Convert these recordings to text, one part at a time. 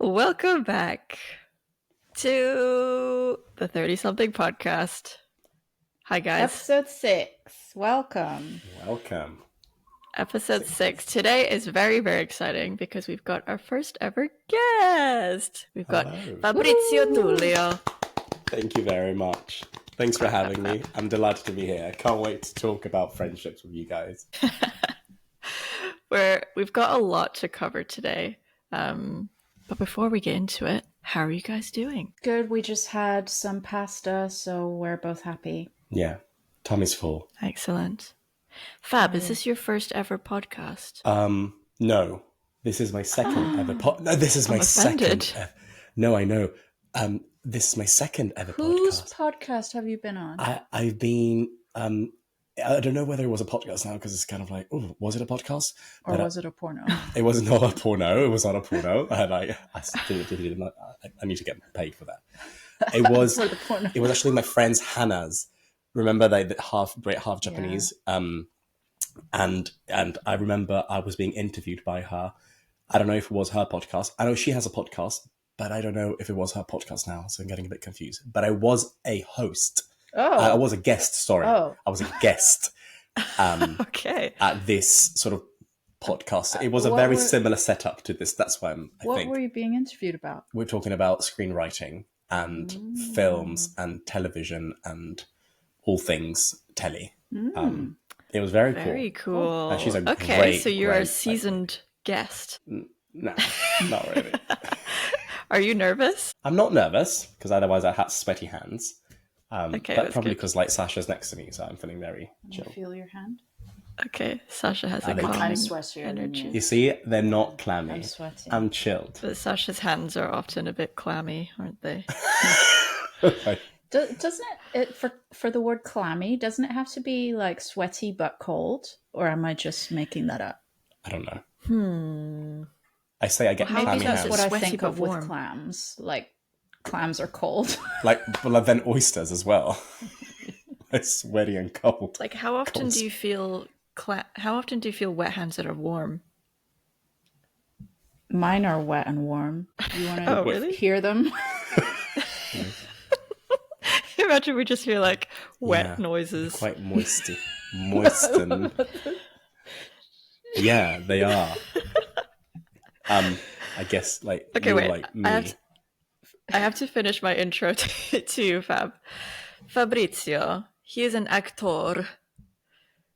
Welcome back to the 30-something podcast. Hi, guys. Episode 6. Welcome. Episode 6. Today is very, very exciting because we've got our first ever guest. We've got Fabrizio Tullio. Thank you very much. Thanks for having me. I'm delighted to be here. I can't wait to talk about friendships with you guys. We've got a lot to cover today. But before we get into it, how are you guys doing? Good. We just had some pasta, so we're both happy. Yeah. Tummy's full. Excellent. Fab, is this your first ever podcast? No. This is my second ever No, this is my second. No, I know. This is my second ever podcast. Whose podcast have you been on? I've been I don't know whether it was a podcast now because it's kind of like, oh, was it a podcast? Or was it a porno? It was not a porno. It was not a porno. And I need to get paid for that. It was. For the porno. It was actually my friend's Hannah's. Remember they half Japanese. Yeah. And I remember I was being interviewed by her. I don't know if it was her podcast. I know she has a podcast, but I don't know if it was her podcast now. So I'm getting a bit confused. But I was a host. Oh. I was a guest, sorry. Oh. I was a guest Okay. at this sort of podcast. It was a very similar setup to this. That's why What were you being interviewed about? we're talking about screenwriting and films and television and all things telly. It was very cool. Very cool. And she's a so you're a seasoned guest. No, not really. Are you nervous? I'm not nervous because otherwise I had sweaty hands. Okay, but that's probably good. because like Sasha's next to me, so I'm feeling very chill. Feel your hand? Okay, Sasha has a I'm calming sweatier than energy. You see, they're not clammy. I'm sweaty. I'm chilled. But Sasha's hands are often a bit clammy, aren't they? Doesn't it for the word clammy, doesn't it have to be like sweaty but cold? Or am I just making that up? I don't know. I say I get Well, clammy Maybe that's hands. what I Sweaty think but of warm. with clams. Like clams are cold. Like then oysters as well. They're sweaty and cold. Like, how often do you feel wet hands that are warm? Mine are wet and warm. You want to really? hear them? Imagine we just hear like wet Yeah, noises. quite moisten. Yeah, they are. I guess like Okay, you're wait. like me. I have to finish my intro to you, Fab. Fabrizio, he is an actor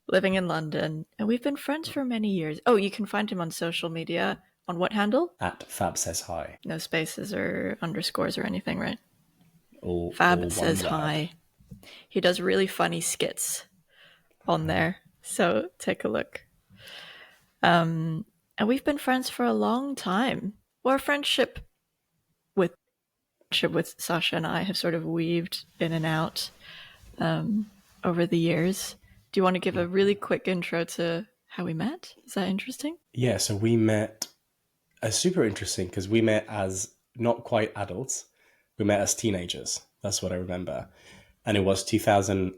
living in London, and we've been friends for many years. Oh, you can find him on social media. On what handle? At Fab Says Hi. No spaces or underscores or anything, right? All Fab says one word. hi. He does really funny skits on there, so take a look. And we've been friends for a long time. Well, our friendship with Sasha and I have sort of weaved in and out over the years. Do you want to give a really quick intro to how we met? Is that interesting? Yeah, so we met. Super interesting because we met as not quite adults. We met as teenagers. That's what I remember, and it was 2000.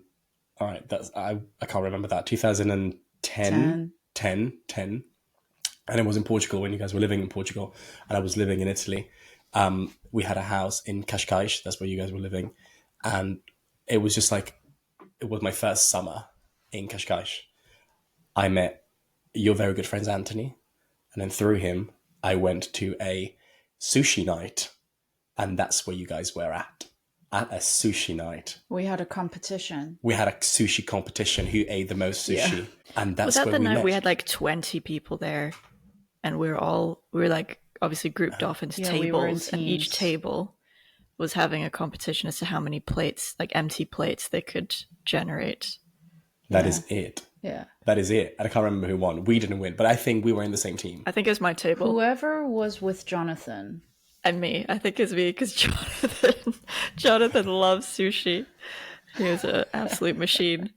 All right, that's I can't remember that 2010, 10, and it was in Portugal when you guys were living in Portugal, and I was living in Italy. We had a house in Cascais. That's where you guys were living, and it was just like it was my first summer in Cascais. I met your very good friends Anthony, and then through him, I went to a sushi night, and that's where you guys were at a sushi night. We had a competition. We had a sushi competition who ate the most sushi, and that's Was that where the we night met. we had like 20 people there, and we were like obviously grouped off into Yeah, we were in tables, and each teams. table was having a competition as to how many plates, like empty plates, they could generate. That is it. Yeah. That is it. And I can't remember who won. We didn't win, but I think we were in the same team. I think it was my table. Whoever was with Jonathan. And me. I think it's me because Jonathan loves sushi. He was an absolute machine.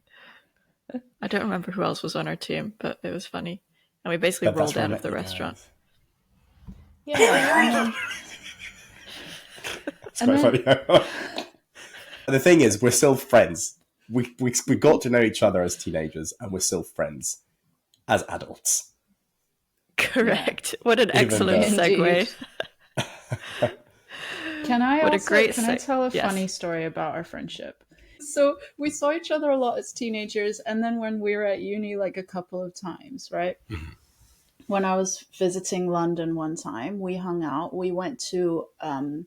I don't remember who else was on our team, but it was funny. And we basically But that's rolled where I out of met the you restaurant. guys. Yeah. It's quite funny. The thing is, we're still friends. We got to know each other as teenagers, and we're still friends as adults. Correct. What an Even excellent though- segue. Indeed. Can I What a also great can I tell a yes. funny story about our friendship? So we saw each other a lot as teenagers, and then when we were at uni, like a couple of times, right? When I was visiting London one time, we hung out. We went to an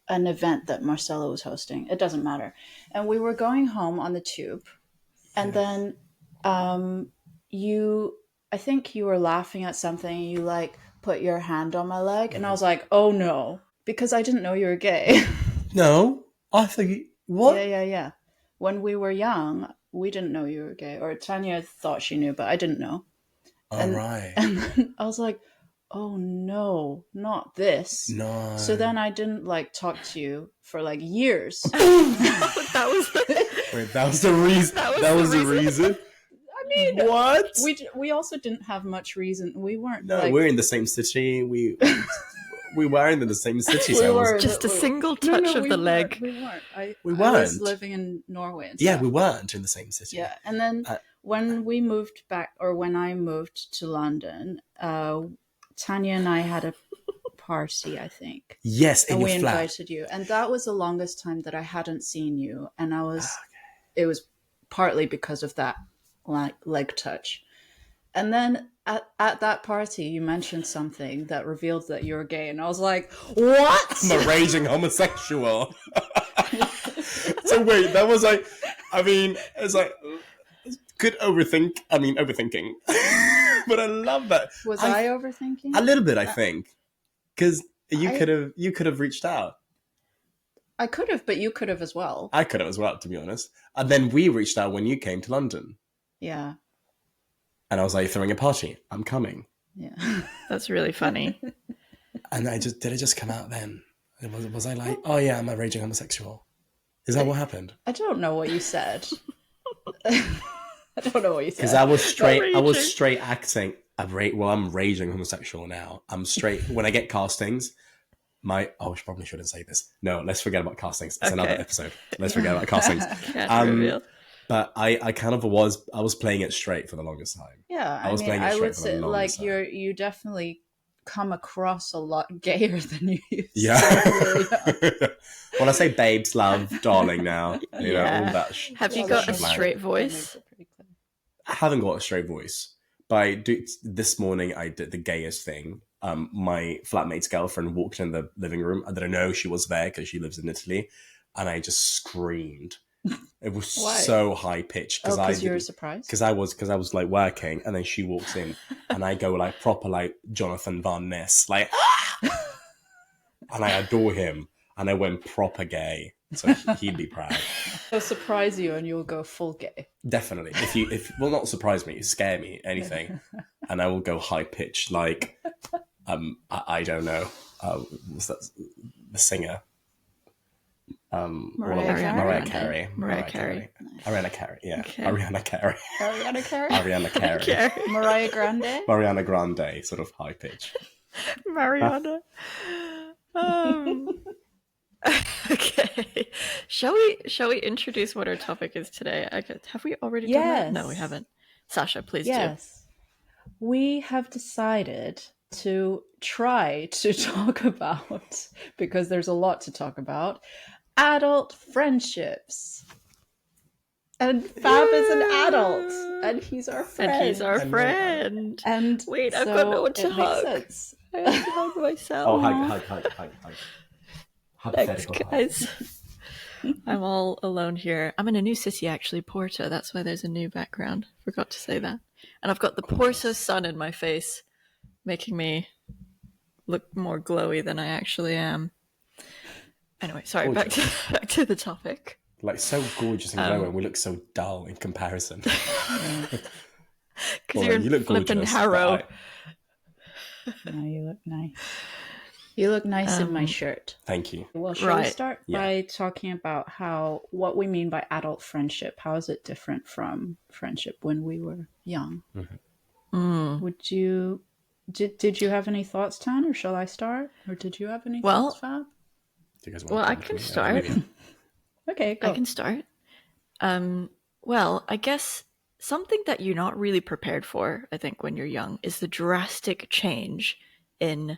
event that Marcella was hosting. It doesn't matter. And we were going home on the tube, and then I think you were laughing at something, and you like put your hand on my leg, and I was like, oh no, because I didn't know you were gay. No, I think what? Yeah. When we were young, we didn't know you were gay, or Tanya thought she knew, but I didn't know. All right. And then I was like, oh no, not this. No. So then I didn't like talk to you for like years. That was Wait, that was the reason. That was the reason. I mean, what? We also didn't have much reason. We weren't. No, like, we're in the same city. We were in the same city. We So were just a single touch of the leg. We weren't. I was weren't. living in Norway. And yeah, stuff. we weren't in the same city. Yeah, and then when we moved back, or when I moved to London, Tanya and I had a party, I think. Yes, in and your we flat. invited you, and that was the longest time that I hadn't seen you, and I was. It was partly because of that leg touch, and then at that party, you mentioned something that revealed that you were gay, and I was like, "What?" I'm a raging homosexual. So wait, that was like, I mean, it's like good overthinking. But I love that. Was I overthinking? A little bit, I think, because you could have reached out. I could have, but you could have as well. I could have as well, to be honest. And then we reached out when you came to London. Yeah. And I was like, throwing a party. I'm coming. Yeah. That's really funny. And did it just come out then? Was I like, oh yeah, I'm a raging homosexual? Is that what happened? I don't know what you said. I don't know what you said. Because I was straight acting. I'm raging homosexual now. I'm straight. When I get castings, I probably shouldn't say this. No, let's forget about castings. It's another episode. Let's forget about castings. Reveal. But I kind of was playing it straight for the longest time. Yeah, I was playing it straight would for say the longest time. you definitely come across a lot gayer than you used. Yeah. To. Well, I say babes, love, darling now. You know, all that. Have you got a straight voice? I haven't got a straight voice, but this morning I did the gayest thing. My flatmate's girlfriend walked in the living room. I didn't know she was there because she lives in Italy, and I just screamed. It was so high pitched because you were surprised. Because I was like working, and then she walks in, and I go like proper like Jonathan Van Ness, like, and I adore him, and I went proper gay, so he'd be proud. He'll surprise you, and you'll go full gay. Definitely, if will not surprise me, scare me, anything, and I will go high pitched like, I don't know, what's that, the singer. Mariah Carey. Ariana Carey. Yeah. Okay. Ariana Carey. Mariah Grande. Mariana Grande, sort of high pitch. Mariana. Okay. Shall we introduce what our topic is today? Have we already done that? No, we haven't. Sasha, please do. Yes. We have decided to try to talk about, because there's a lot to talk about, adult friendships. And Fab is an adult, and he's our friend. And wait, I've got no one to hug. Sense. I have to hug myself. Oh, hug. Thanks, guys. I'm all alone here. I'm in a new city, actually, Porto. That's why there's a new background. Forgot to say that. And I've got the Porto sun in my face, making me look more glowy than I actually am. Anyway, sorry, back to the topic. Like, so gorgeous and glowing, we look so dull in comparison. Because you're in flippin' Harrow. No, you look nice. You look nice in my shirt. Thank you. Well, shall we start by talking about what we mean by adult friendship? How is it different from friendship when we were young? Mm-hmm. Would you... Did you have any thoughts, Tan, or shall I start? Or did you have any thoughts, Fab? Well, I can start. Okay, go. I can start. Well, I guess something that you're not really prepared for, I think, when you're young, is the drastic change in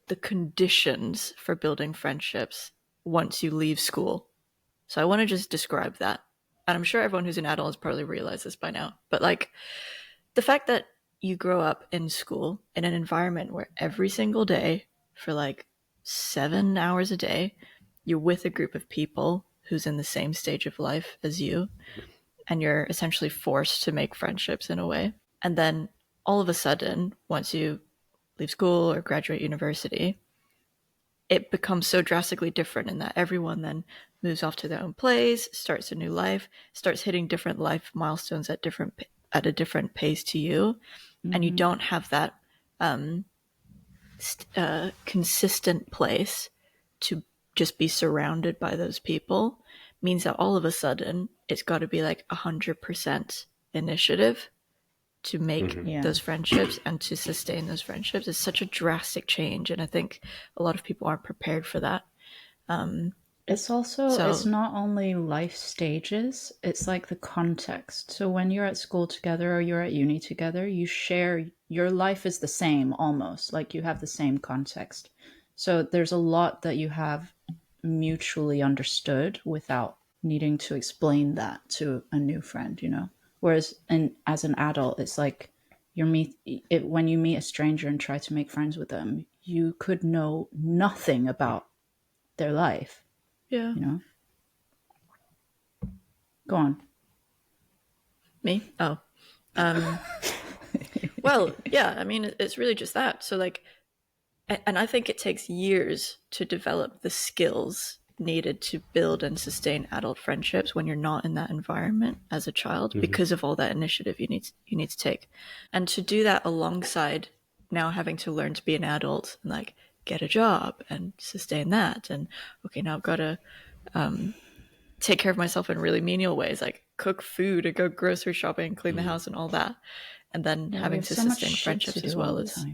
the conditions for building friendships once you leave school. So I want to just describe that. And I'm sure everyone who's an adult has probably realized this by now. But like the fact that you grow up in school in an environment where every single day for like 7 hours a day, you're with a group of people who's in the same stage of life as you, and you're essentially forced to make friendships in a way. And then all of a sudden, once you leave school or graduate university, it becomes so drastically different in that everyone then moves off to their own place, starts a new life, starts hitting different life milestones at a different pace to you, and you don't have that consistent place to just be surrounded by those people. Means that all of a sudden it's got to be like 100% initiative to make those friendships and to sustain those friendships. It's such a drastic change, and I think a lot of people aren't prepared for that. It's also, it's not only life stages, it's like the context. So when you're at school together or you're at uni together, you share, your life is the same almost, like you have the same context. So there's a lot that you have mutually understood without needing to explain that to a new friend, you know? Whereas as an adult, it's like when you meet a stranger and try to make friends with them, you could know nothing about their life. Yeah. You know? Go on. Me? Oh. Well, yeah, I mean, it's really just that. So, like, and I think it takes years to develop the skills needed to build and sustain adult friendships when you're not in that environment as a child because of all that initiative you need to take. And to do that alongside now having to learn to be an adult and like get a job and sustain that, and okay, now I've got to take care of myself in really menial ways, like cook food and go grocery shopping, clean the house and all that, and then having to sustain friendships as well as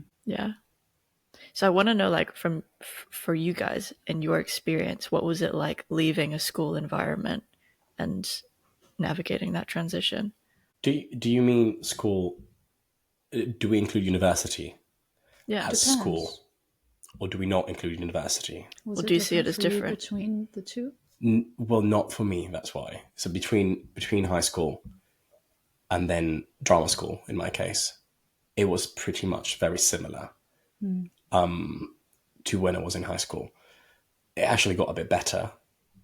So I want to know, like, for you guys in your experience, what was it like leaving a school environment and navigating that transition? Do you mean school? Do we include university as school, or do we not include university? Well, do you see it as different between the two? Well, not for me. That's why. So between high school and then drama school, in my case, it was pretty much very similar to when I was in high school. It actually got a bit better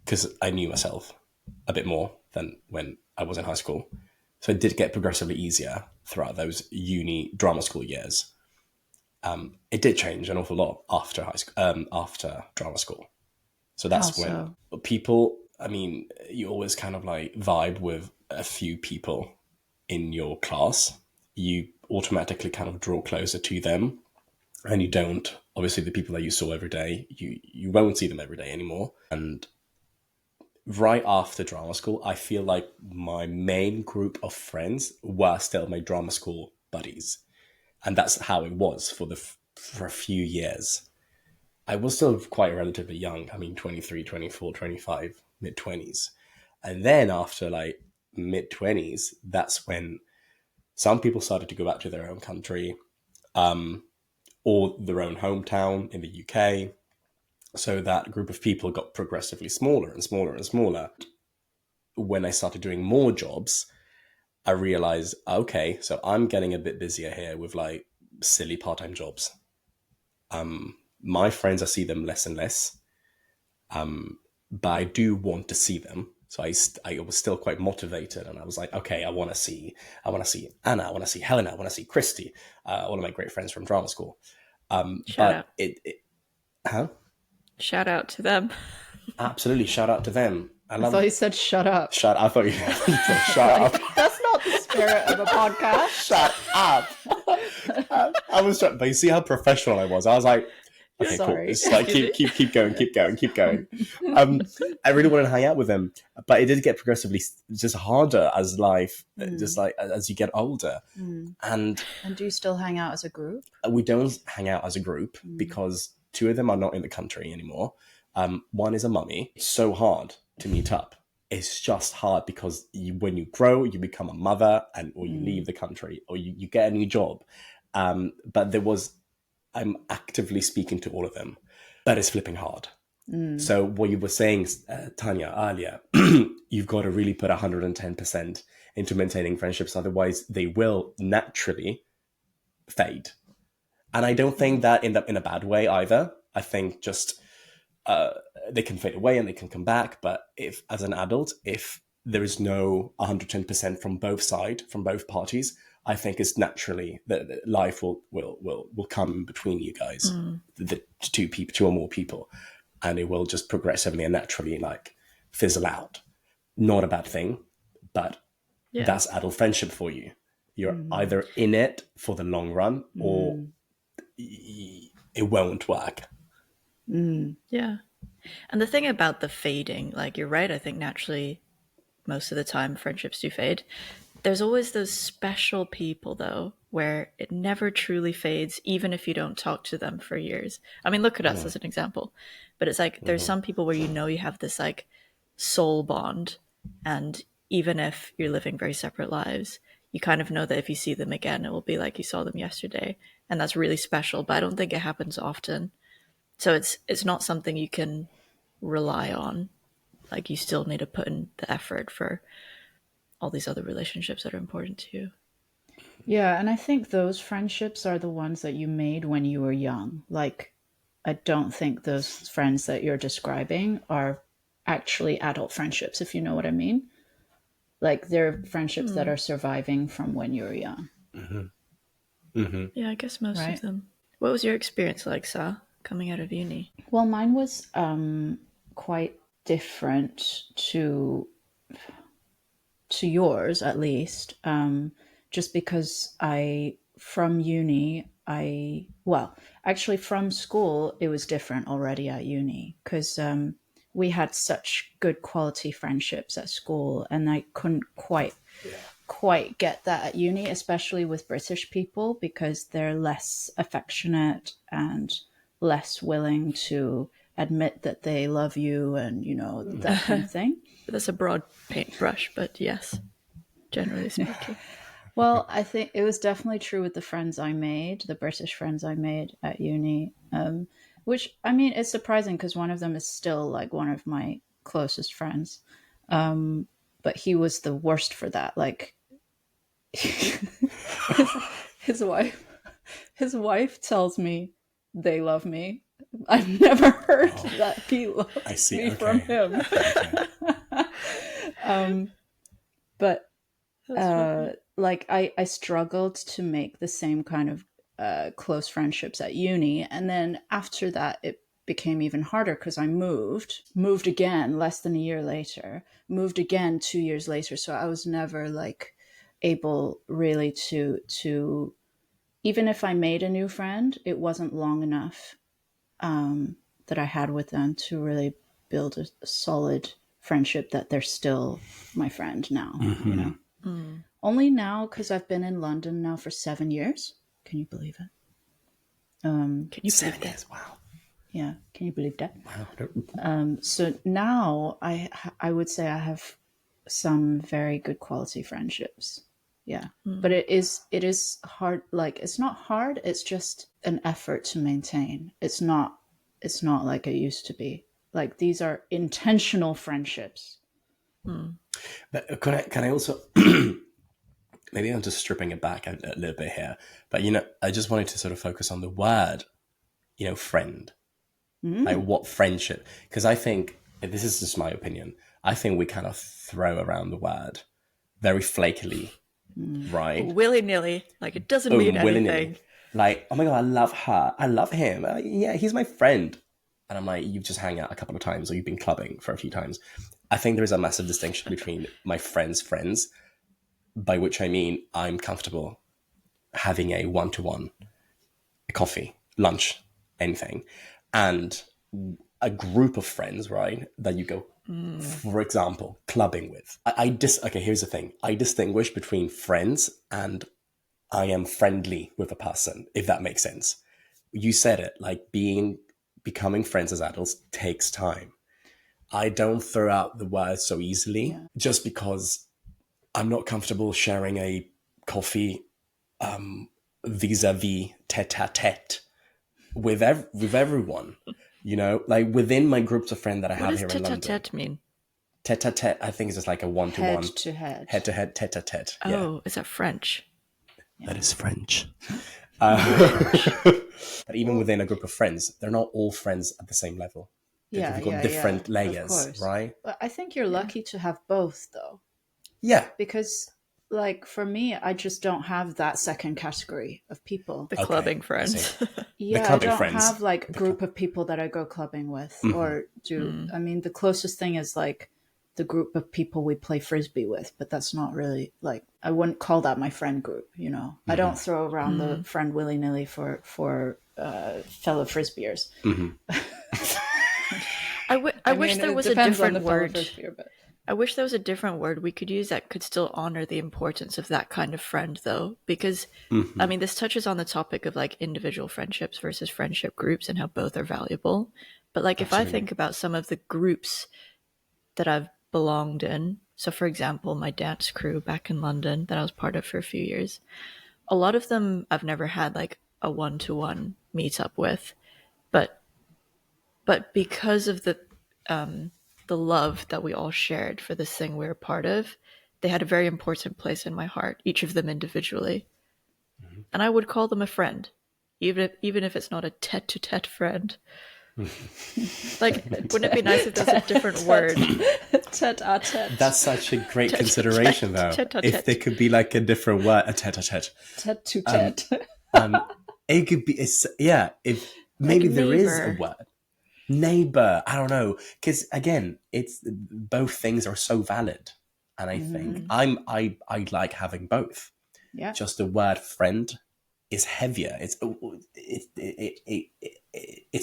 because I knew myself a bit more than when I was in high school. So it did get progressively easier throughout those uni drama school years. It did change an awful lot after high school, after drama school. So that's when people, I mean, you always kind of like vibe with a few people in your class. You automatically kind of draw closer to them, and you don't, obviously the people that you saw every day, you won't see them every day anymore. And right after drama school, I feel like my main group of friends were still my drama school buddies. And that's how it was for a few years. I was still quite relatively young. I mean, 23, 24, 25, mid-20s. And then after like mid-20s, that's when some people started to go back to their own country or their own hometown in the UK. So that group of people got progressively smaller and smaller and smaller. When I started doing more jobs, I realized, okay, so I'm getting a bit busier here with like silly part-time jobs. My friends, I see them less and less, but I do want to see them. So I was still quite motivated, and I was like, okay, I want to see Anna, I want to see Helena, I want to see Christy, all of my great friends from drama school. Shout out. Shout out to them. Absolutely, shout out to them. I thought you said shut up. I thought you said shut up. That's not the spirit of a podcast. Shut up. I was trying, but you see how professional I was. I was like, okay, Sorry. cool. It's like keep going. I really wanted to hang out with them, but it did get progressively just harder as life, just like as you get older. And do you still hang out as a group? We don't hang out as a group because two of them are not in the country anymore. One is a mummy. It's so hard to meet up. It's just hard because when you grow, you become a mother, or you leave the country, or you get a new job. But there was I'm actively speaking to all of them, but it's flipping hard. So what you were saying, Tanya, earlier, you've got to really put 110% into maintaining friendships. Otherwise, they will naturally fade. And I don't think that in a bad way either. I think just they can fade away and they can come back. But if, as an adult, if there is no 110% from both sides, from both parties, I think it's naturally that life will come between you guys, the two or more people, and it will just progressively and naturally like fizzle out. Not a bad thing, but that's adult friendship for you. You're either in it for the long run or it won't work. Yeah. And the thing about the fading, like you're right, I think naturally most of the time friendships do fade. There's always those special people though, where it never truly fades, even if you don't talk to them for years. I mean, look at us as an example. But it's like there's some people where you have this like soul bond, and even if you're living very separate lives, you kind of know that if you see them again, it will be like you saw them yesterday. And that's really special, but I don't think it happens often. So it's not something you can rely on. Like you still need to put in the effort for all these other relationships that are important to you. Yeah, and I think those friendships are the ones that you made when you were young. Like, I don't think those friends that you're describing are actually adult friendships, if you know what I mean. Like, they're friendships that are surviving from when you were young. Yeah, I guess most Right. of them. What was your experience like, Sa, coming out of uni? Well, mine was quite different to yours, at least. Just because from uni, well, actually from school, it was different already at uni because we had such good quality friendships at school, and I couldn't quite get that at uni, especially with British people, because they're less affectionate and less willing to admit that they love you and, that kind of thing. That's a broad paintbrush, but yes, generally speaking. Well, I think it was definitely true with the friends I made, the British friends I made at uni, which, I mean, it's surprising because one of them is still like one of my closest friends. But he was the worst for that. Like, his wife tells me they love me. I've never heard that he loves me from him. But like I struggled to make the same kind of close friendships at uni, and then after that it became even harder because I moved again less than a year later, moved again 2 years later. So I was never like able really to even if I made a new friend, it wasn't long enough that I had with them to really build a solid friendship that they're still my friend now. Only now, because I've been in London now for 7 years. Can you believe it? Can you 7 believe years? Wow. Yeah, can you believe that? Wow. So now I would say I have some very good quality friendships. Yeah, but it is hard. Like, it's not hard. It's just an effort to maintain. It's not like it used to be. Like, these are intentional friendships. But can I also maybe I'm just stripping it back a little bit here, but I just wanted to sort of focus on the word, friend. Like, what friendship? Because I think, this is just my opinion, I think we kind of throw around the word very flakily, right? Willy-nilly, like it doesn't mean anything. Like, oh my god, I love her, I love him, yeah, he's my friend. And I'm like, you've just hung out a couple of times or you've been clubbing for a few times. I think there is a massive distinction between my friends' friends, by which I mean I'm comfortable having a one-to-one, a coffee, lunch, anything, and a group of friends, right, that you go, for example, clubbing with. Okay, here's the thing. I distinguish between friends and I am friendly with a person, if that makes sense. You said it, like becoming friends as adults takes time. I don't throw out the word so easily just because I'm not comfortable sharing a coffee vis-a-vis tete-a-tete with everyone, you know, like within my groups of friends that I What have does here in London. tete-a-tete mean? Tete-a-tete, I think it's just like a one-to-one, Head-to-head. head-to-head, tete-a-tete. Yeah, Oh, is that French? that is French. French. But even within a group of friends, they're not all friends at the same level. We've got different Of layers, course. right? But I think you're lucky to have both, though. Yeah. Because, like, for me, I just don't have that second category of people. The clubbing friends. Yeah, clubbing I don't friends. have, like, a group of people that I go clubbing with. Or do... I mean, the closest thing is, like, the group of people we play Frisbee with. But that's not really, like... I wouldn't call that my friend group, you know? I don't throw around the friend willy-nilly for fellow Frisbeers. I wish there was a different word. But... I wish there was a different word we could use that could still honor the importance of that kind of friend, though. Because, I mean, this touches on the topic of, like, individual friendships versus friendship groups and how both are valuable. But, like, if I think about some of the groups that I've belonged in, so, for example, my dance crew back in London that I was part of for a few years, a lot of them I've never had, like, a one-to-one meet-up with. But because of the love that we all shared for this thing we were part of, they had a very important place in my heart, each of them individually. And I would call them a friend, even if it's not a tete-to-tete friend. Like, wouldn't it be nice if there was a different word? Tete-a-tete. That's such a great consideration, though. If there could be like a different word, a tete-a-tete. Tete-to-tete. It could be, if maybe like there is a word. Neighbor, I don't know, because again, it's both things are so valid, and I think I like having both. Yeah, just the word friend is heavier. It's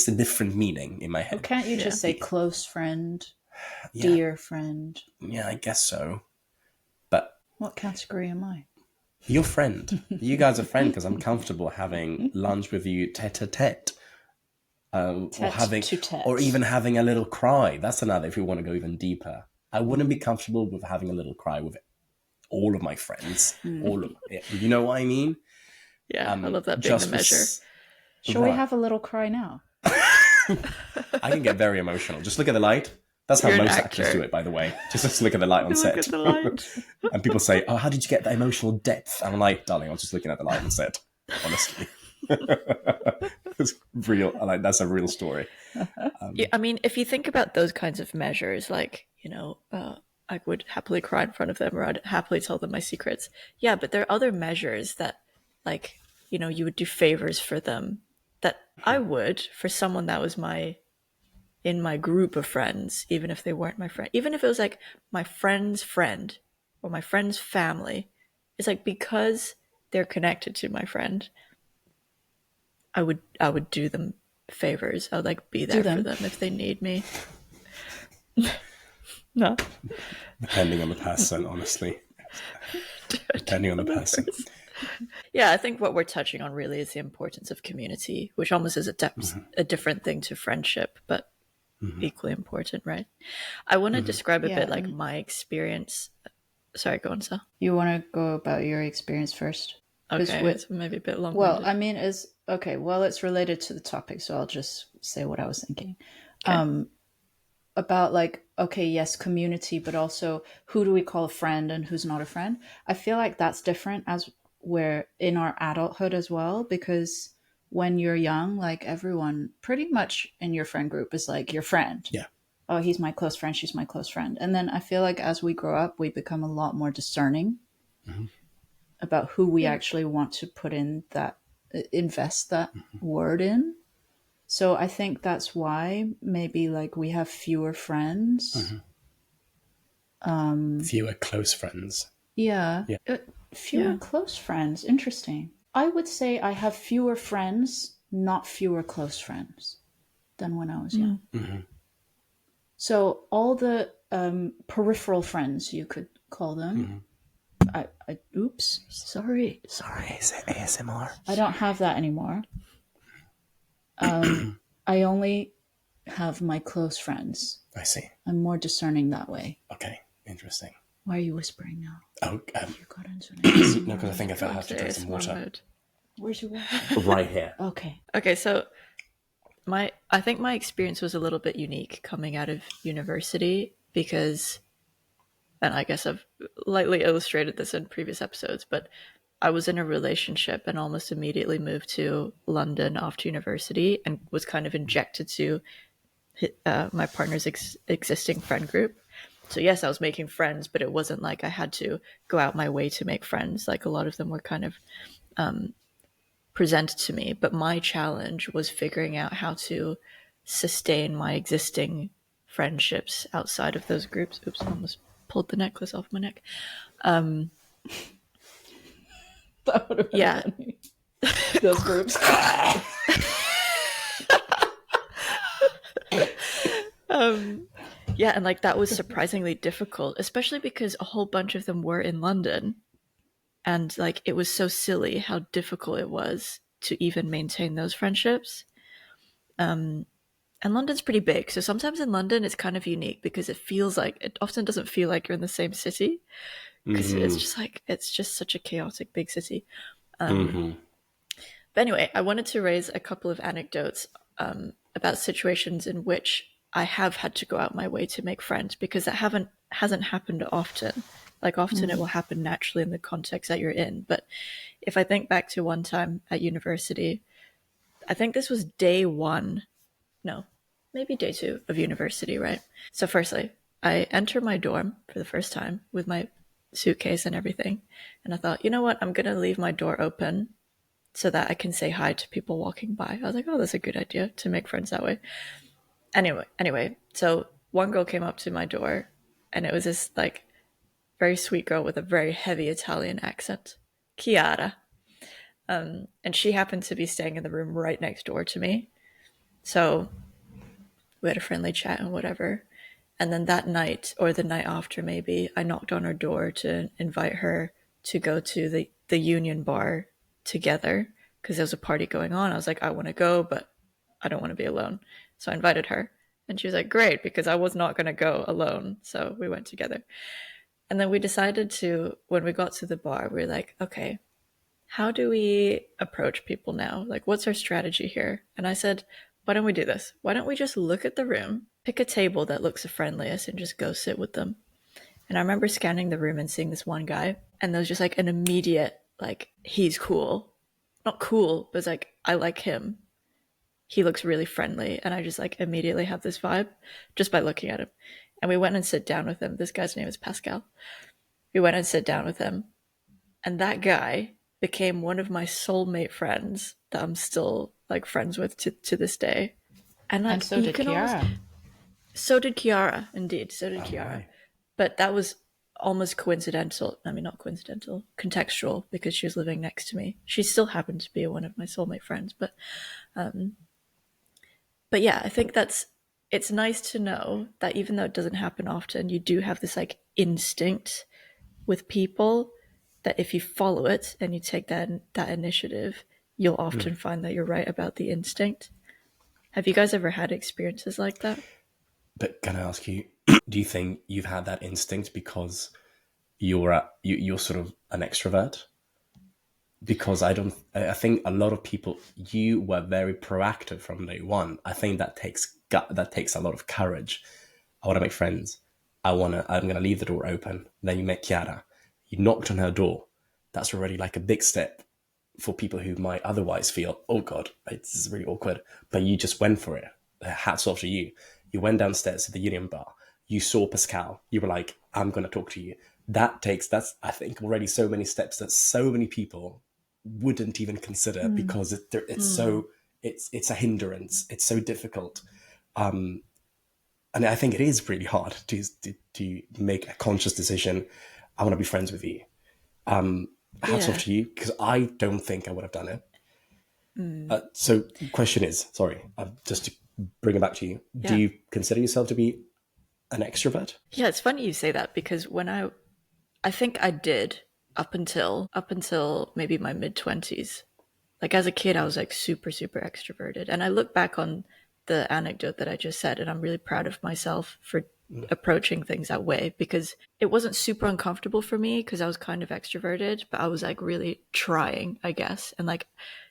a different meaning in my head. Well, can't you just say close friend, dear friend? Yeah, I guess so. But what category am I? Your friend. You guys are friend because I'm comfortable having lunch with you tete-a-tete. Or even having a little cry. That's another, if we want to go even deeper. I wouldn't be comfortable with having a little cry with all of my friends. All of it. You know what I mean? Yeah, I love that being the measure. Shall we have a little cry now? I can get very emotional. Just look at the light. That's how most actors do it, by the way. Just look at the light on set. Look at the light. And people say, "Oh, how did you get that emotional depth?" And I'm like, "Darling, I was just looking at the light on set, honestly." It's real. Like, that's a real story. Yeah, I mean, if you think about those kinds of measures, like, you know, I would happily cry in front of them, or I'd happily tell them my secrets. Yeah, but there are other measures that, like, you know, you would do favors for them that I would for someone that was in my group of friends, even if they weren't my friend, even if it was like my friend's friend or my friend's family. It's like, because they're connected to my friend, I would do them favors. I would, like, be there for them if they need me. No. Depending on the person, honestly. Depending on the person. Yeah, I think what we're touching on really is the importance of community, which almost is a different thing to friendship, but equally important, right? I want to describe a bit, like, my experience. Sorry, go on, Sal. You want to go about your experience first? Okay, it's maybe a bit long. Well, I mean, it's related to the topic, so I'll just say what I was thinking. Okay. About, like, okay, yes, community, but also who do we call a friend and who's not a friend? I feel like that's different as we're in our adulthood as well, because when you're young, like, everyone pretty much in your friend group is like your friend. Yeah. Oh, he's my close friend, she's my close friend. And then I feel like as we grow up, we become a lot more discerning about who we actually want to invest that word in. So I think that's why maybe, like, we have fewer friends. Fewer close friends. Yeah. Fewer close friends. Interesting. I would say I have fewer friends, not fewer close friends, than when I was young. So all the peripheral friends, you could call them. Oops. Sorry. ASMR. I don't have that anymore. I only have my close friends. I see. I'm more discerning that way. Okay, interesting. Why are you whispering now? Oh, you got into an no, because I think I have to drink some water. Where's your water? Right here. Okay. Okay, so I think my experience was a little bit unique coming out of university because, and I guess I've lightly illustrated this in previous episodes, but I was in a relationship and almost immediately moved to London after university and was kind of injected to my partner's existing friend group. So yes, I was making friends, but it wasn't like I had to go out my way to make friends. Like a lot of them were kind of presented to me. But my challenge was figuring out how to sustain my existing friendships outside of those groups. Oops, I almost pulled the necklace off my neck. That would have been Yeah. funny. Those groups. Yeah, and like that was surprisingly difficult, especially because a whole bunch of them were in London. And like it was so silly how difficult it was to even maintain those friendships. And London's pretty big, so sometimes in London it's kind of unique because it often doesn't feel like you're in the same city because Mm-hmm. it's just such a chaotic big city. Mm-hmm. But anyway, I wanted to raise a couple of anecdotes about situations in which I have had to go out my way to make friends because that haven't hasn't happened often. Like often it will happen naturally in the context that you're in. But if I think back to one time at university, I think this was day one, no, maybe day two of university, right? So firstly, I enter my dorm for the first time with my suitcase and everything. And I thought, you know what? I'm going to leave my door open so that I can say hi to people walking by. I was like, oh, that's a good idea to make friends that way. Anyway, so one girl came up to my door and it was this like very sweet girl with a very heavy Italian accent, Chiara. And she happened to be staying in the room right next door to me. So we had a friendly chat and whatever. And then that night, or the night after maybe, I knocked on her door to invite her to go to the Union Bar together because there was a party going on. I was like, I want to go, but I don't want to be alone. So I invited her. And she was like, great, because I was not going to go alone. So we went together. And then we decided to, when we got to the bar, we were like, okay, how do we approach people now? Like, what's our strategy here? And I said, why don't we do this? Why don't we just look at the room, pick a table that looks the friendliest, and just go sit with them? And I remember scanning the room and seeing this one guy, and there was just like an immediate, like, he's cool. Not cool, but it's like, I like him. He looks really friendly. And I just like immediately have this vibe just by looking at him. And we went and sit down with him. This guy's name is Pascal. We went and sit down with him. And that guy became one of my soulmate friends that I'm still like friends with to this day. And And like so you did can almost Kiara. so did Kiara, indeed. So did Oh Kiara. my. But that was almost coincidental. I mean not coincidental, contextual because she was living next to me. She still happened to be one of my soulmate friends, but yeah, I think it's nice to know that even though it doesn't happen often, you do have this like instinct with people that if you follow it and you take that initiative, you'll often find that you're right about the instinct. Have you guys ever had experiences like that? But can I ask you, do you think you've had that instinct because you're sort of an extrovert? Because I think a lot of people, you were very proactive from day one. I think that takes a lot of courage. I want to make friends. I'm gonna leave the door open. Then you met Chiara. You knocked on her door. That's already like a big step for people who might otherwise feel, oh God, this is really awkward. But you just went for it. Hats off to you. You went downstairs to the Union Bar. You saw Pascal. You were like, I'm going to talk to you. That's, I think, already so many steps that so many people wouldn't even consider because it's a hindrance. It's so difficult. And I think it is really hard to make a conscious decision. I want to be friends with you. Hats off Yeah. to you because I don't think I would have done it. So, question is, sorry, just to bring it back to you. Do Yeah. you consider yourself to be an extrovert? Yeah, it's funny you say that because when I think I did up until maybe my mid 20s. Like as a kid I was like super extroverted. And I look back on the anecdote that I just said and I'm really proud of myself for approaching things that way because it wasn't super uncomfortable for me because I was kind of extroverted, but I was like really trying, I guess. And like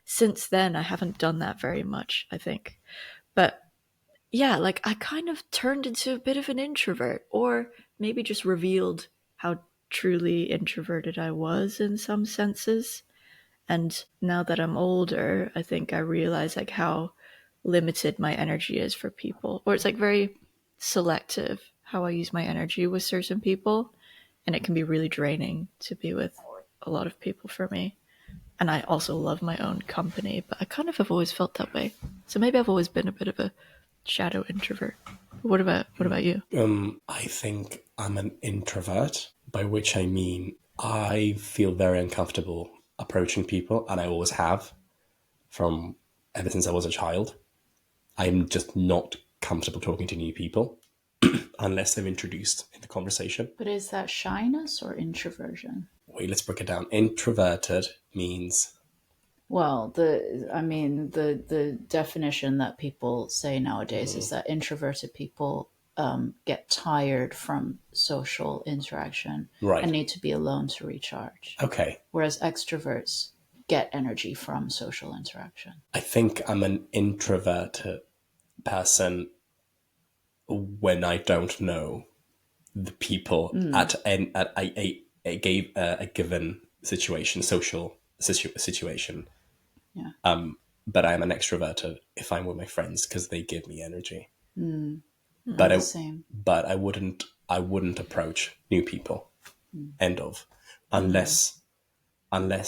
since then I haven't done that very much, I think. But yeah, like I kind of turned into a bit of an introvert, or maybe just revealed how truly introverted I was in some senses. And now that I'm older, I think I realize like how limited my energy is for people, or it's like very selective how I use my energy with certain people, and it can be really draining to be with a lot of people for me. And I also love my own company, but I kind of have always felt that way. So maybe I've always been a bit of a shadow introvert. What about you? I think I'm an introvert, by which I mean I feel very uncomfortable approaching people, and I always have from ever since I was a child. I'm just not comfortable talking to new people unless they're introduced in the conversation. But is that shyness or introversion? Wait, let's break it down. Introverted means Well, the definition that people say nowadays is that introverted people get tired from social interaction right. and need to be alone to recharge. Okay. Whereas extroverts get energy from social interaction. I think I'm an introverted person when I don't know the people at a given situation, social situation. Yeah. But I'm an extroverted if I'm with my friends because they give me energy. But the same. But I wouldn't approach new people. End of. Unless I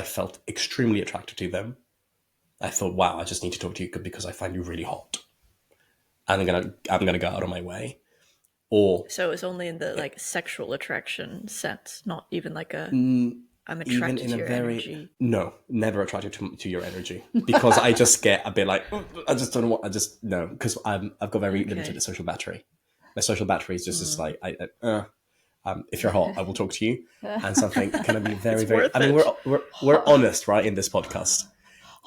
felt extremely attracted to them. I thought, wow, I just need to talk to you because I find you really hot. And I'm gonna go out of my way. Or So it's only in the like sexual attraction sense, not even like a I'm even attracted in to a your very energy. no, never attracted to your energy because I just get a bit like I just don't know what I just no because I've got very limited social battery. My social battery is just like if you're hot, I will talk to you, and something can be very It's very. worth I mean, it. we're honest, right, in this podcast.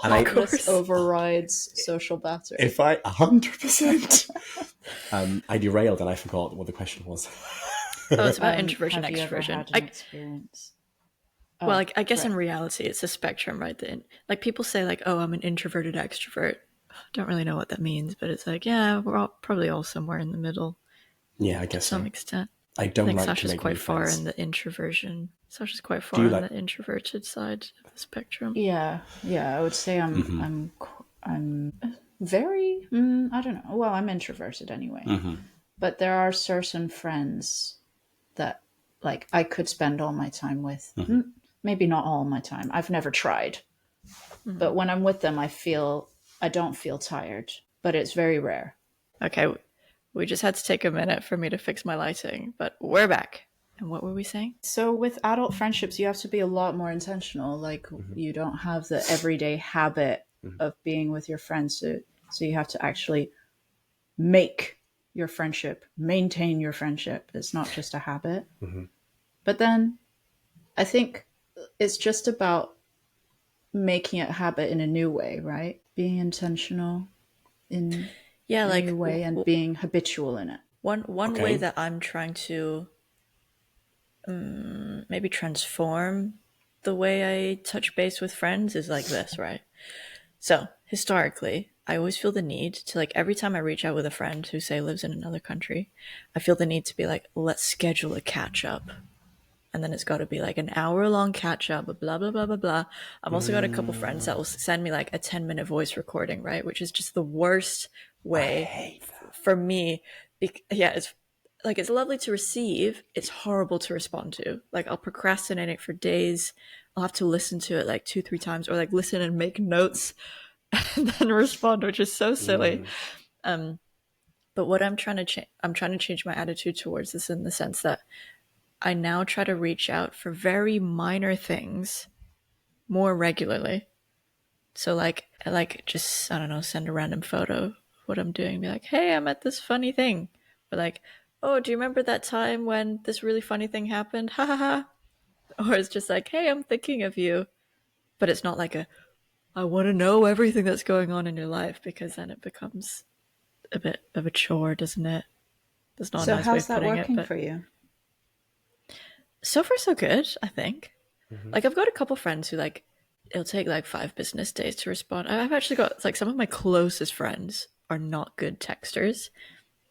And Hotness overrides social battery. If I 100%, I derailed and I forgot what the question was. Oh, it's about introversion, have you ever extroversion. had an experience? Well, I guess in reality, it's a spectrum, right? Like people say, like, "Oh, I'm an introverted extrovert." Don't really know what that means, but it's like, yeah, we're probably all somewhere in the middle. Yeah, I guess to some so. extent. I don't think like Sasha's to make quite new far friends. in the introversion. Sasha's quite far on the introverted side of the spectrum. Yeah, I would say I'm very I don't know. Well, I'm introverted anyway. But there are certain friends that like I could spend all my time with. Maybe not all my time. I've never tried. But when I'm with them, I don't feel tired, but it's very rare. Okay, we just had to take a minute for me to fix my lighting, but we're back. And what were we saying? So with adult friendships, you have to be a lot more intentional. Like you don't have the everyday habit of being with your friends. So you have to actually make your friendship, maintain your friendship. It's not just a habit. But then I think it's just about making it a habit in a new way, right? Being intentional in a new way and being habitual in it. One way that I'm trying to maybe transform the way I touch base with friends is like this, right? So historically, I always feel the need to like every time I reach out with a friend who say lives in another country, I feel the need to be like, let's schedule a catch up. And then it's got to be like an hour-long catch-up, blah, blah, blah, blah, blah. I've also got a couple friends that will send me like a 10-minute voice recording, right? Which is just the worst way for me. Yeah, it's like it's lovely to receive. It's horrible to respond to. Like I'll procrastinate it for days. I'll have to listen to it like 2-3 times or like listen and make notes and then respond, which is so silly. But what I'm trying to change my attitude towards this in the sense that I now try to reach out for very minor things more regularly. So like just I don't know, send a random photo of what I'm doing, be like, "Hey, I'm at this funny thing." Or like, "Oh, do you remember that time when this really funny thing happened?" Ha ha ha. Or it's just like, "Hey, I'm thinking of you." But it's not like I want to know everything that's going on in your life because then it becomes a bit of a chore, doesn't it? There's not a nice way of putting it, but for you? so far so good, I think. Like I've got a couple friends who like it'll take like 5 business days to respond. I've actually got like some of my closest friends are not good texters,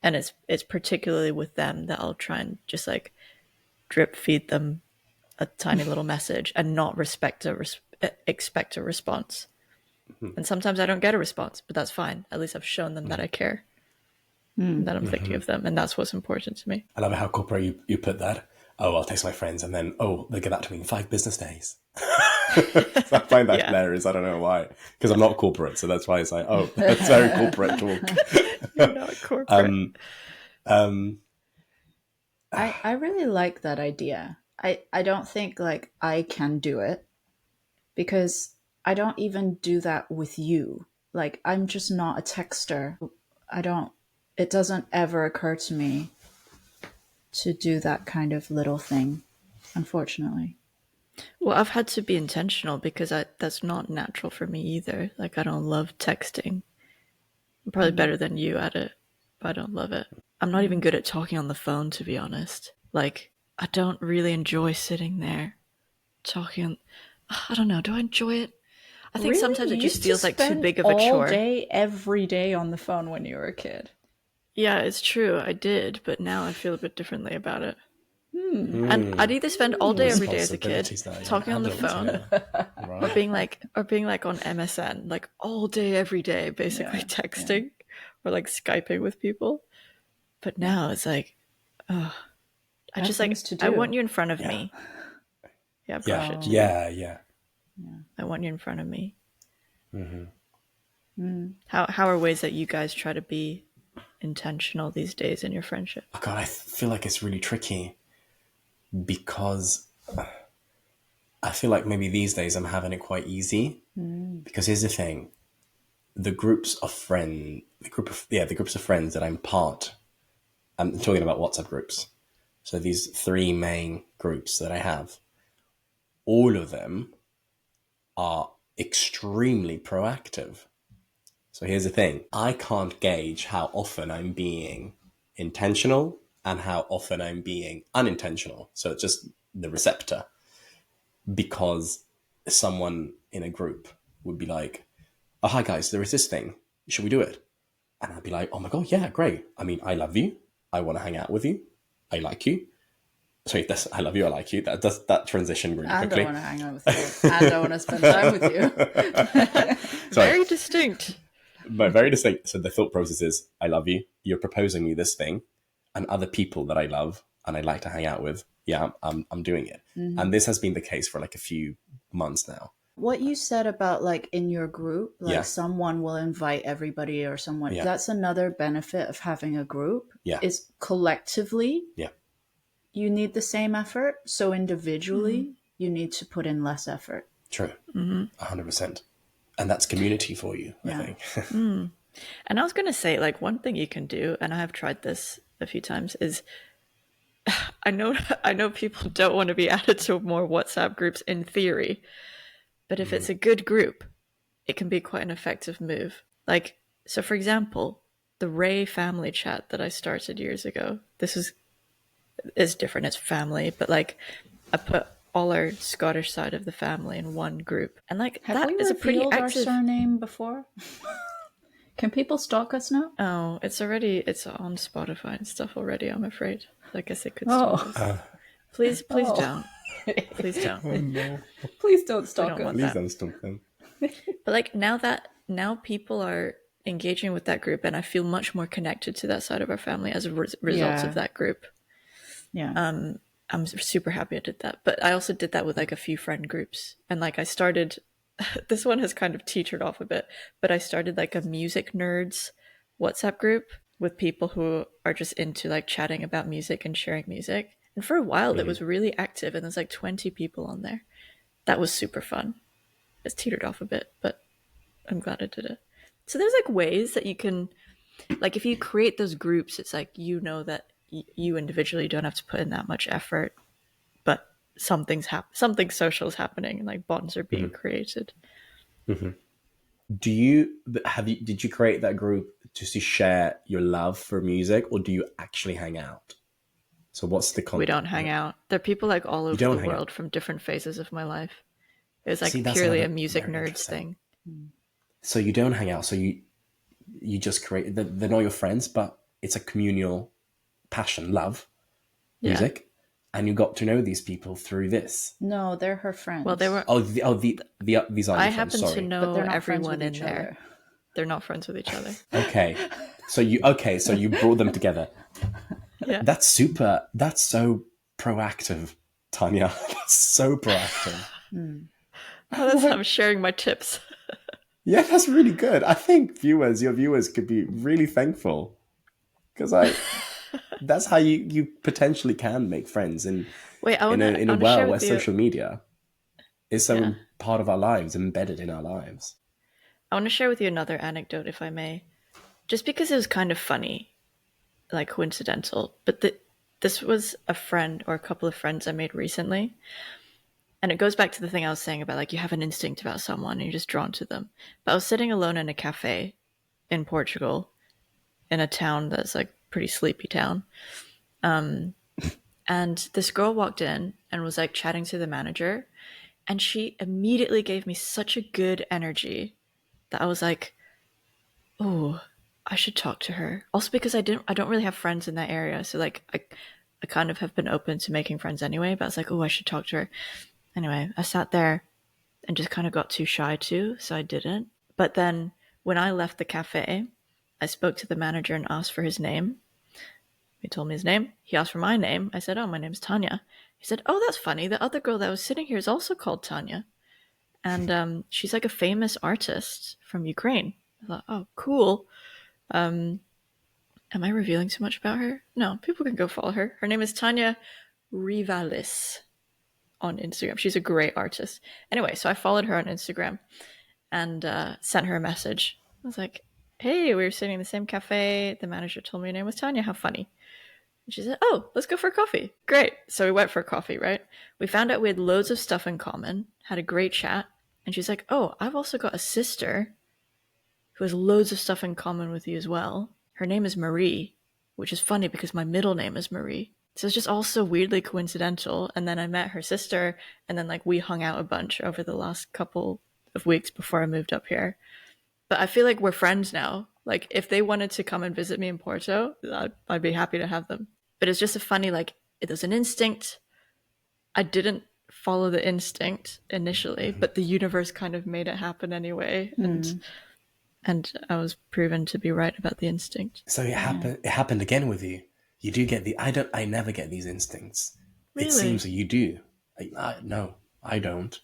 and it's particularly with them that I'll try and just like drip feed them a tiny little message and not expect a response. And sometimes I don't get a response, but that's fine. At least I've shown them that I care, and that I'm thinking of them, and that's what's important to me. I love how corporate you put that. Oh, I'll text my friends, and then they'll get back to me in 5 business days. I find that hilarious. I don't know why, because I'm not corporate, so that's why it's like, oh, that's very corporate talk. You're not corporate. I really like that idea. I don't think like I can do it because I don't even do that with you. Like I'm just not a texter. It doesn't ever occur to me to do that kind of little thing, unfortunately. Well, I've had to be intentional because that's not natural for me either. Like I don't love texting. I'm probably better than you at it, but I don't love it. I'm not even good at talking on the phone, to be honest. Like, I don't really enjoy sitting there talking. I don't know. Do I enjoy it? I think Really? sometimes it You just used feels to like too spend big of a chore. all day, every day on the phone when you were a kid. Yeah, it's true. I did, but now I feel a bit differently about it. And I'd either spend all day every day as a kid talking on the phone, or being like on MSN, like all day every day, basically texting or like Skyping with people. But now it's like, oh, I just like I want you in front of me. Yeah, brush it. Yeah. I want you in front of me. How are ways that you guys try to be intentional these days in your friendship? Oh God, I feel like it's really tricky because I feel like maybe these days I'm having it quite easy. Because here's the thing: the groups of friends that I'm part. I'm talking about WhatsApp groups. So these 3 main groups that I have, all of them are extremely proactive. So here's the thing. I can't gauge how often I'm being intentional and how often I'm being unintentional. So it's just the receptor. Because someone in a group would be like, oh, hi guys, there is this thing. Should we do it? And I'd be like, oh my God, yeah, great. I mean, I love you. I want to hang out with you. I like you. Sorry, I love you, I like you. That transition really quickly. I don't want to hang out with you. I don't want to spend time with you. Very distinct. But very distinct. So the thought process is, I love you. You're proposing me this thing, and other people that I love and I like to hang out with. Yeah, I'm doing it. And this has been the case for like a few months now. What you said about like in your group, like someone will invite everybody or someone, that's another benefit of having a group is collectively. Yeah. You need the same effort. So individually, you need to put in less effort. True. 100%. And that's community for you, I think. And I was going to say, like, one thing you can do, and I have tried this a few times, is I know people don't want to be added to more WhatsApp groups in theory, but if it's a good group, it can be quite an effective move. Like, so for example, the Ray family chat that I started years ago, it's different, it's family, but like I put all our Scottish side of the family in one group, and like that is a pretty active. Our surname before. Can people stalk us now? Oh, it's on Spotify and stuff already, I'm afraid. I guess it could stalk us. Please don't. Please don't. Oh, no. Please don't stalk us. Please don't stalk them. But like now people are engaging with that group, and I feel much more connected to that side of our family as a result of that group. Yeah. I'm super happy I did that. But I also did that with like a few friend groups. And like I started, this one has kind of teetered off a bit, but I started like a music nerds WhatsApp group with people who are just into like chatting about music and sharing music. And for a while it was really active, and there's like 20 people on there. That was super fun. It's teetered off a bit, but I'm glad I did it. So there's like ways that you can, like if you create those groups, it's like, you know that you individually don't have to put in that much effort, but something social is happening, and like bonds are being created. Did you create that group just to share your love for music, or do you actually hang out? So what's the content? We don't hang out. There are people like all over the world from different phases of my life. It was See, like that's purely a another music very nerds interesting. thing. So you don't hang out. So you just create. They're not your friends, but it's a communal passion, love, Yeah. music, and you got to know these people through this. No, they're her Well, they friends. were. These are I your friends. happen to Sorry. But know they're not friends everyone with in each there. other. They're not friends with each other. Okay. So you brought them together. Yeah. That's super. That's so proactive, Tanya. That's so proactive. Oh, that's how I'm sharing my tips. Yeah, that's really good. I think your viewers could be really thankful because that's how you potentially can make friends Wait, in I a wanna world share where with you. social media is Yeah, so part of our lives, embedded in our lives. I want to share with you another anecdote, if I may, just because it was kind of funny, like coincidental. But this was a friend or a couple of friends I made recently, and it goes back to the thing I was saying about like you have an instinct about someone and you're just drawn to them. But I was sitting alone in a cafe in Portugal, in a town that's like pretty sleepy town. And this girl walked in and was like chatting to the manager, and she immediately gave me such a good energy that I was like, "Oh, I should talk to her." Also because I don't really have friends in that area, so like I kind of have been open to making friends anyway, but I was like, "Oh, I should talk to her." Anyway, I sat there and just kind of got too shy too, so I didn't. But then when I left the cafe, I spoke to the manager and asked for his name. He told me his name. He asked for my name. I said, "Oh, my name's Tanya." He said, "Oh, that's funny. The other girl that was sitting here is also called Tanya. And she's like a famous artist from Ukraine." I thought, "Oh, cool. Am I revealing too much about her?" No, people can go follow her. Her name is Tanya Rivalis on Instagram. She's a great artist. Anyway, so I followed her on Instagram and sent her a message. I was like, "Hey, we were sitting in the same cafe. The manager told me your name was Tanya. How funny." And she said, "Oh, let's go for a coffee." Great. So we went for a coffee, right? We found out we had loads of stuff in common, had a great chat. And she's like, "Oh, I've also got a sister who has loads of stuff in common with you as well. Her name is Marie," which is funny because my middle name is Marie. So it's just all so weirdly coincidental. And then I met her sister, and then like we hung out a bunch over the last couple of weeks before I moved up here. But I feel like we're friends now. Like if they wanted to come and visit me in Porto, I'd be happy to have them. But it's just a funny like there's an instinct. I didn't follow the instinct initially, but the universe kind of made it happen anyway, and I was proven to be right about the instinct. So it happened again with you. You do get I never get these instincts. It seems Really? that you do. No, I don't.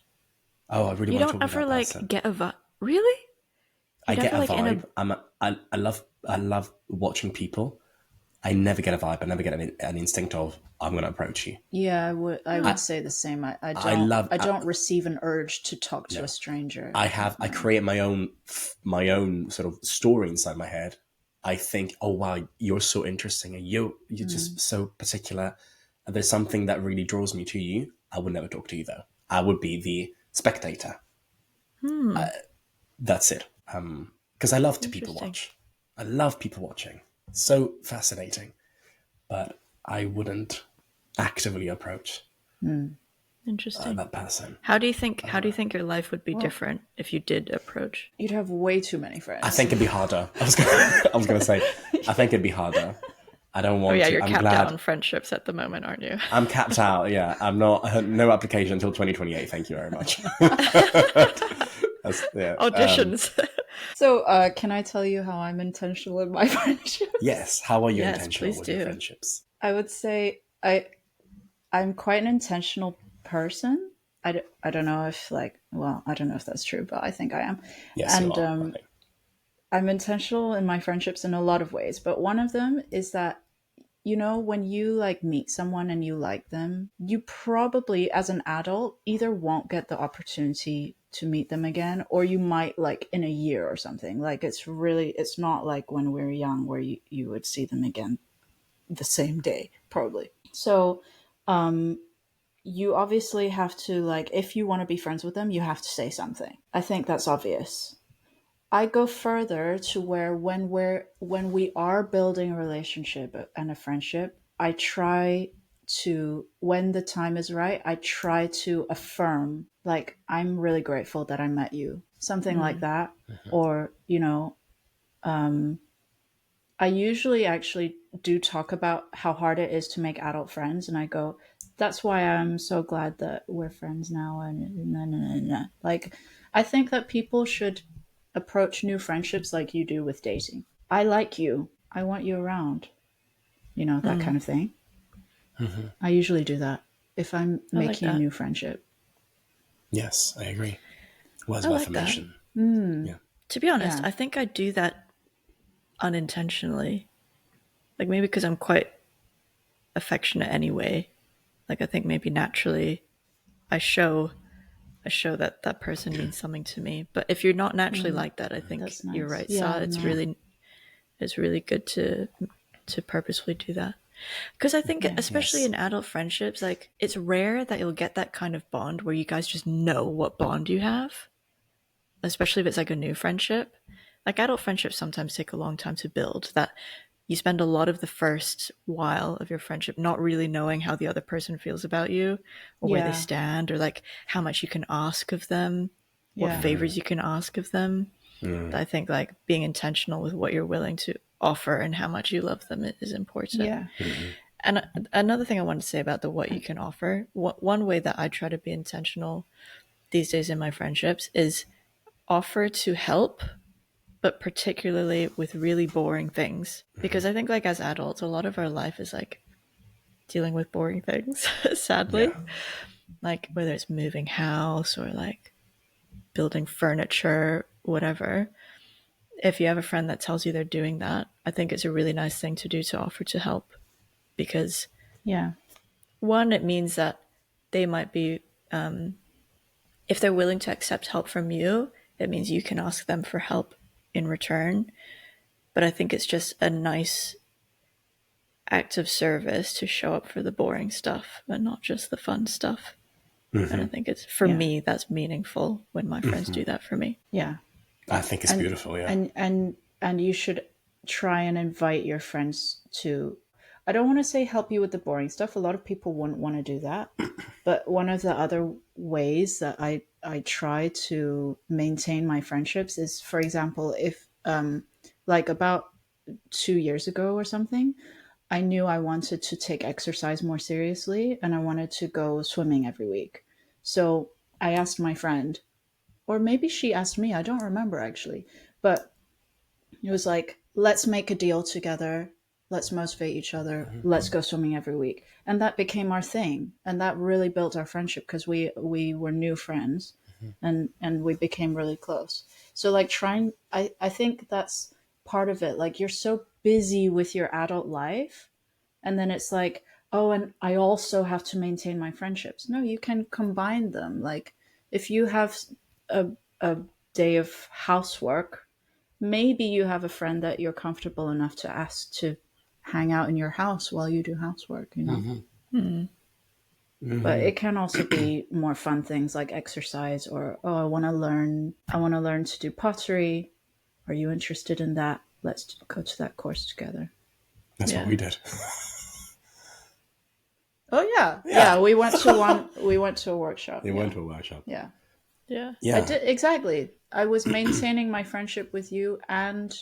Oh, I really You want to don't talk to ever that like person. get a vibe? Really? I You're get never a like in vibe. a. I love watching people. I never get a vibe. I never get an instinct of I'm going to approach you. Yeah, I Oh, would say the same. I love. I don't receive an urge to talk to a No, stranger. I create my own sort of story inside my head. I think, oh wow, you're so interesting, and you're just so particular. And there's something that really draws me to you. I would never talk to you though. I would be the spectator. That's it. Because I love to people interesting. watch. I love people watching. So fascinating. But I wouldn't actively approach Interesting. that person. How do you think? How do you think your life would be Well, different if you did approach? you'd have way too many I friends. think it'd be harder. I was gonna say, I think it'd be harder. I don't Oh want yeah, to. you're I'm capped out glad on friendships at the moment, aren't you? I'm capped out. Yeah, I'm not. No application until 2028. Thank you very much. Yeah. Auditions. So, can I tell you how I'm intentional in my friendships? Yes. How are you Yes, intentional please with your do. friendships? I would say I'm quite an intentional person. I don't know if like well I don't know if that's true, but I think I am. Yes, you And are. I think. I'm intentional in my friendships in a lot of ways, but one of them is that when you like meet someone and you like them, you probably as an adult either won't get the opportunity to meet them again, or you might like in a year or something. Like it's not like when we were young where you would see them again the same day, probably. So you obviously have to like if you want to be friends with them, you have to say something. I think that's obvious. I go further to where when we are building a relationship and a friendship, I try to, when the time is right, I try to affirm, like, I'm really grateful that I met you, something like that. Or, you know, I usually actually do talk about how hard it is to make adult friends, and I go, "That's why I'm so glad that we're friends now." And like, I think that people should approach new friendships like you do with dating. I like you. I want you around. You know, that kind of thing. I usually do that if I'm I like making a that. new friendship. Yes, I agree. Words I of like that. affirmation. Yeah. To be honest, Yeah. I think I do that unintentionally. Like maybe because I'm quite affectionate anyway. Like I think maybe naturally I show that that person means something to me. But if you're not naturally like that, I think That's you're nice. right, Sa. Yeah, no. It's really good to purposefully do that. Because I think, Yeah. especially Yes. in adult friendships, like it's rare that you'll get that kind of bond where you guys just know what bond you have, especially if it's like a new friendship. Like adult friendships sometimes take a long time to build, that you spend a lot of the first while of your friendship not really knowing how the other person feels about you or where they Yeah. stand or like how much you can ask of them, what Yeah. favors you can ask of them. I think like being intentional with what you're willing to offer and how much you love them is important. Yeah. And another thing I wanted to say about the what you can offer, one way that I try to be intentional these days in my friendships is offer to help, but particularly with really boring things. Because I think like as adults, a lot of our life is like dealing with boring things, Yeah. sadly. Like whether it's moving house or like building furniture, whatever. If you have a friend that tells you they're doing that, I think it's a really nice thing to do to offer to help because Yeah. one, it means that they might be, if they're willing to accept help from you, it means you can ask them for help in return. But I think it's just a nice act of service to show up for the boring stuff and not just the fun stuff. And I think it's, for Yeah. me, that's meaningful when my friends do that for me. Yeah. I think it's and beautiful. Yeah. and you should try and invite your friends to, I don't want to say help you with the boring stuff, a lot of people wouldn't want to do that, but one of the other ways that I try to maintain my friendships is, for example, if like about 2 years ago or something, I knew I wanted to take exercise more seriously and I wanted to go swimming every week. So I asked my friend, or maybe she asked me, I don't remember actually, but it was like, let's make a deal together. Let's motivate each other. Let's go swimming every week. And that became our thing. And that really built our friendship because we were new friends and we became really close. So like trying, I think that's part of it. Like you're so busy with your adult life. And then it's like, oh, and I also have to maintain my friendships. No, you can combine them. Like if you have a, a day of housework, maybe you have a friend that you're comfortable enough to ask to hang out in your house while you do housework, you know. But it can also be more fun things like exercise, or oh, I want to learn to do pottery. Are you interested in that? Let's go to that course together. That's what Yeah. we did. Oh yeah. Yeah. We went to a workshop. They Yeah. went to a workshop. Yeah. Yeah. I Yeah. did exactly. I was maintaining my friendship with you and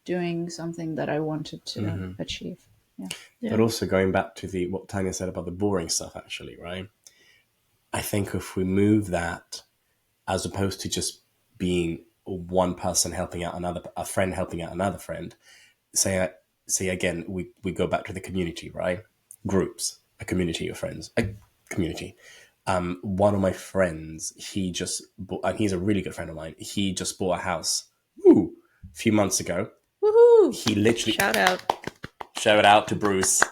doing something that I wanted to achieve. Yeah. Yeah. But also going back to the what Tanya said about the boring stuff, actually, right? I think if we move that, as opposed to just being one person helping out another, a friend helping out another friend, say again, we go back to the community, right? Groups, a community of friends, a community. One of my friends, he just bought, and he's a really good friend of mine. He just bought a house, a few months ago. Woohoo! He literally Shout out. shout out to Bruce.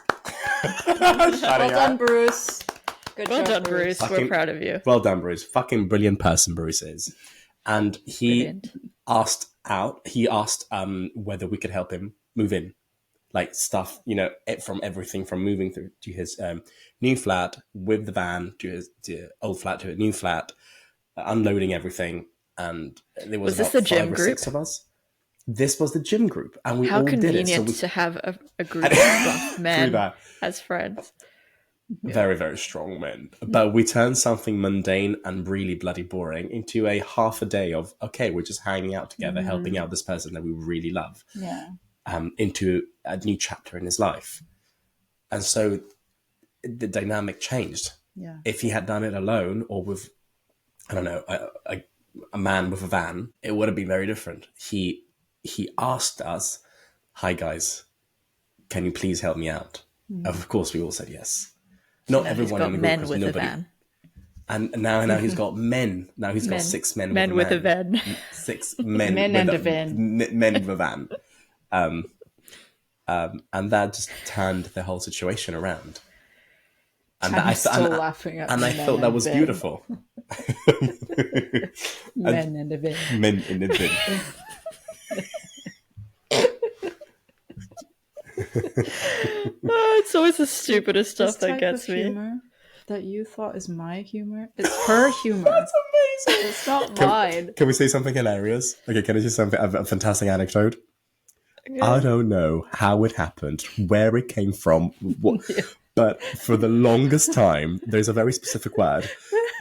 Well done, Bruce. Good Well job, done, Bruce. Fucking- We're proud of you. Well done, Bruce. Fucking brilliant person Bruce is. And he Brilliant. asked whether we could help him move in. Like stuff, from everything from moving through to his new flat with the van to his old flat to a new flat, unloading everything. And there was Was this about the gym 5 or group? 6 of us. This was the gym group, and we How all did it. convenient So to have a group of buff Through men that. as friends. very, very strong men. But we turned something mundane and really bloody boring into a half a day of, okay, we're just hanging out together, helping out this person that we really love, Yeah. into a new chapter in his life. And so the dynamic changed. Yeah. If he had done it alone or with, I don't know, a man with a van, it would have been very different. He asked us, "Hi guys, can you please help me out?" Of course, we all said yes. Not Now everyone in the he's got group, men because with a nobody. van. And now he's got men. Now he's got 6 men. Men with a van. 6 men. Men with and a van. Men with a van. And that just turned the whole situation around. And I'm still laughing at and I men thought that and was van. beautiful. Men and a van. Men in a bin. It's always the stupidest stuff This that type gets of me. humor that you thought is my humor, it's her humor. That's amazing. It's not mine. Can we say something hilarious? Okay, can I just say a fantastic anecdote? Okay. I don't know how it happened, where it came from, but for the longest time, there's a very specific word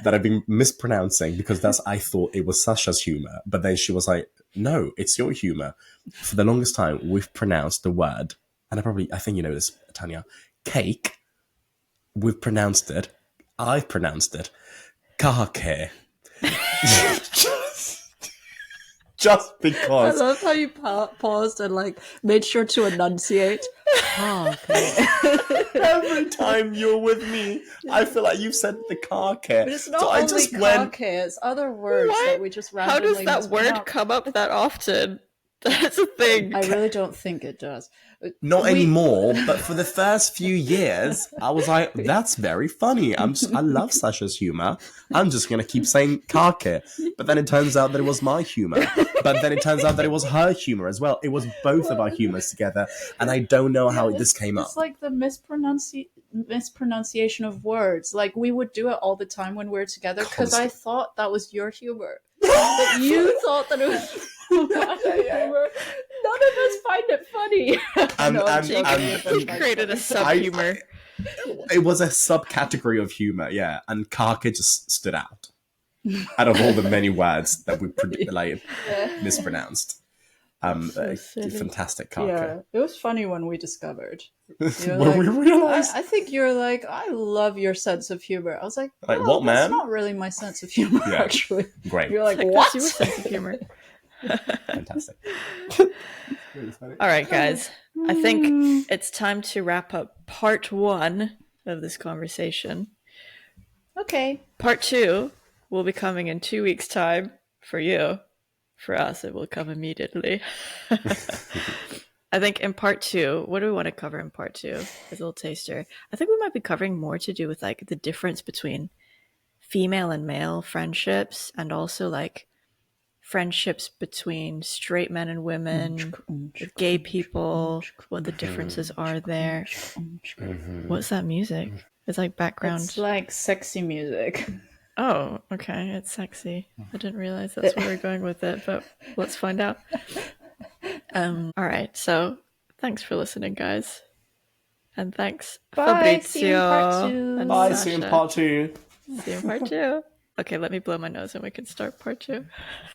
that I've been mispronouncing because I thought it was Sasha's humor. But then she was like, no, it's your humor. For the longest time, we've pronounced the word, and I think you know this, Tanya, cake. We've pronounced it. I've pronounced it. Kake. Just I because. love how you paused and like made sure to enunciate. Oh, okay. Every time you're with me, I feel like you've said the car care. But it's not so only I just kake, it's other words that we just How randomly does that word mispronounce. come up that often? That's a thing. I really don't think it does. Not anymore, but for the first few years, I was like, that's very funny. I love Sasha's humor. I'm just going to keep saying kake. But then it turns out that it was my humor. But then it turns out that it was her humor as well. It was both of our humors together. And I don't know how this came up. It's like the mispronunciation of words. Like we would do it all the time when we were together because I thought that was your humor. But you thought that it was my humor. None of us find it funny. You created a sub-humor. It was a subcategory of humor, yeah. And kake just stood out of all the many words that we mispronounced. Fantastic kake. Yeah, it was funny when we discovered. When we realized. I think you're like, I love your sense of humor. I was like, Like, oh, what, man? That's not really my sense of humor, Yeah. actually. Great. You're like, Like, what? that's your sense of humor. Fantastic. Really funny. All right, guys. I think it's time to wrap up part 1 of this conversation. Okay. Part 2 will be coming in 2 weeks' time for you. For us, it will come immediately. I think in part 2, what do we want to cover in part 2 as a little taster? I think we might be covering more to do with like the difference between female and male friendships and also like friendships between straight men and women, with gay people, what the differences are there. What's that music? It's like background. It's like sexy music. Oh, okay. It's sexy. I didn't realize that's where we're going with it, but let's find out. All right. So thanks for listening, guys. And thanks, Bye. Fabrizio. See you in part 2. And Bye, Sasha. see you in part 2. See you in part 2. Okay, let me blow my nose and we can start part 2.